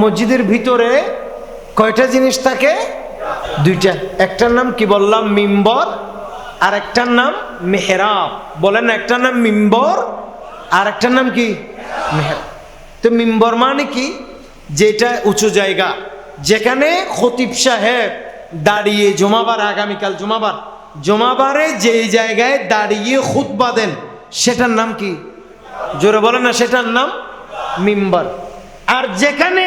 মসজিদের ভিতরে কয়টা জিনিস থাকে? দুইটা। একটার নাম কি বললাম? মিম্বর। আর একটার নাম মেহরাব। বলেন, একটার নাম মিম্বর আর একটার নাম কি? মেহরাব। তো মিম্বর মানে কি? যেটা উঁচু জায়গা, যেখানে খতিব সাহেব দাঁড়িয়ে জুমাবার, আগামীকাল জুমাবারে যেই জায়গায় দাঁড়িয়ে খুতবা দেন, সেটার নাম কি? জোরে বলেন না, সেটার নাম মিম্বর। আর যেখানে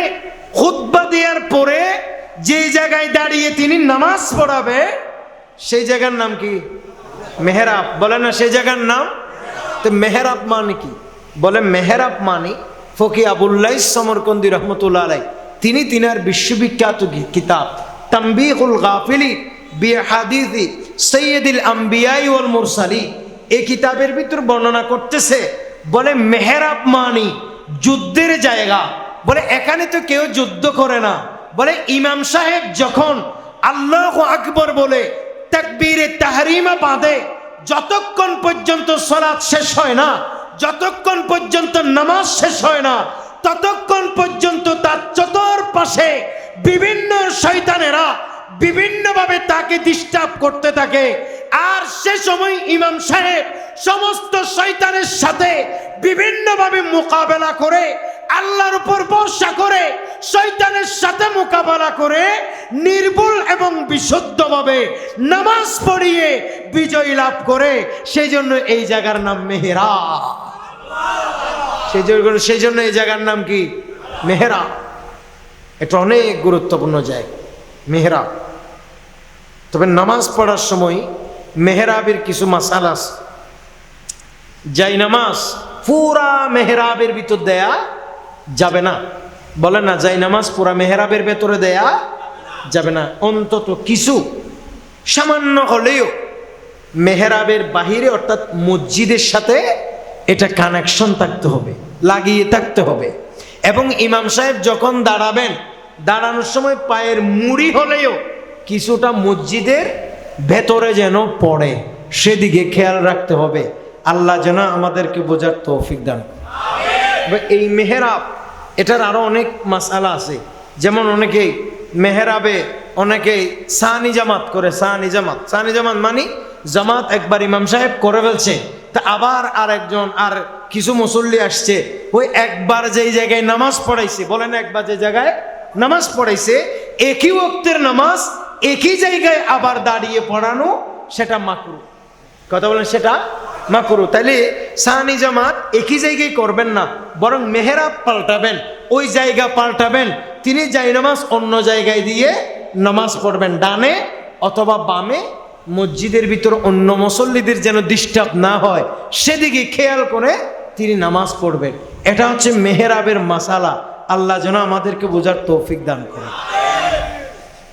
খুতবা দেওয়ার পরে যে জায়গায় দাঁড়িয়ে তিনি নামাজ পড়াবে, সেই জায়গার নাম কি? মেহরাব। বলে না, সেই জায়গার নাম। তো মেহরাব মানে কি? বলে মেহরাব মানে ফকি আবুল্লাহ সমরকন্দি রহমতুল্লাহ আলাই তিনি তিনার বিশ্ববিখ্যাত কিতাব তানবীহুল গাফিলি বিহাদিসি সাইয়্যিদুল আম্বিয়া ওয়াল মুরসালিন, এই কিতাবের ভিতর বর্ণনা করতেছে। বলে মেহরাব মানে যুদ্ধের জায়গা। বলে এখানে তো কেউ যুদ্ধ করে না। বলে ইমাম সাহেব যখন আল্লাহু আকবার বলে তাকবীরে তাহরিমা বাঁধে, যতক্ষণ পর্যন্ত সালাত শেষ হয় না, যতক্ষণ পর্যন্ত নামাজ শেষ হয় না, ততক্ষণ পর্যন্ত তার চতুর্পাশে বিভিন্ন শয়তানেরা বিভিন্নভাবে তাকে ডিস্টার্ব করতে থাকে। আর সে সময় ইমাম সাহেব সমস্ত শয়তানের সাথে বিভিন্নভাবে মোকাবেলা করে, আল্লাহর উপর ভরসা করে, শয়তানের সাথে মোকাবেলা করে নির্ভুল এবং বিশুদ্ধভাবে নামাজ পড়িয়ে বিজয় লাভ করে। সেই জন্য এই জায়গার নাম মেহরাব। সেই জন্য এই জায়গার নাম কি? মেহরাব। এটা অনেক গুরুত্বপূর্ণ জায়গা মেহরাব। তবে নামাজ পড়ার সময় মেহরাবের কিছু মাসালা আছে। যাই নামাজ পুরা মেহরাবের ভিতর দেয়া যাবে না। বলে না, যাই নামাজ পুরা মেহরাবের ভেতরে দেয়া যাবে না। অন্তত কিছু সামান্য হলেও মেহরাবের বাহিরে, অর্থাৎ মসজিদের সাথে এটা কানেকশন থাকতে হবে, লাগিয়ে থাকতে হবে। এবং ইমাম সাহেব যখন দাঁড়াবেন, দাঁড়ানোর সময় পায়ের মুড়ি হলেও কিছুটা মসজিদের ভেতরে যেন পড়ে, সেদিকে খেয়াল রাখতে হবে। আল্লাহ যেন আমাদেরকে বোঝার তৌফিক দান করে। এই মেহরাব, এটার আরো অনেক মাসালা আছে। যেমন অনেকেই মেহরাবে অনেকেই সানি জামাত করে। সানি জামাত মানে জামাত একবার ইমাম সাহেব করে ফেলছে, তা আবার আরেকজন আর কিছু মুসল্লি আসছে, ওই একবার যেই জায়গায় নামাজ পড়াইছে, বলেন একবার যে জায়গায় নামাজ পড়াইছে, একই ওয়াক্তের নামাজ একই জায়গায় আবার দাঁড়িয়ে পড়ানো, সেটা মাকরুহ। কথা বলেন, সেটা মাকরুহ। তাইলে সানি জামাত একই জায়গায় করবেন না, বরং মেহরাব পাল্টাবেন, ওই জায়গা পাল্টাবেন। তিনি যাই নামাজ অন্য জায়গায় দিয়ে নামাজ পড়বেন, ডানে অথবা বামে, মসজিদের ভিতর অন্য মুসল্লিদের যেন ডিস্টার্ব না হয় সেদিকে খেয়াল করে তিনি নামাজ পড়বেন। এটা হচ্ছে মেহরাবের মাসালা। আল্লাহ যেন আমাদেরকে বোঝার তৌফিক দান করে।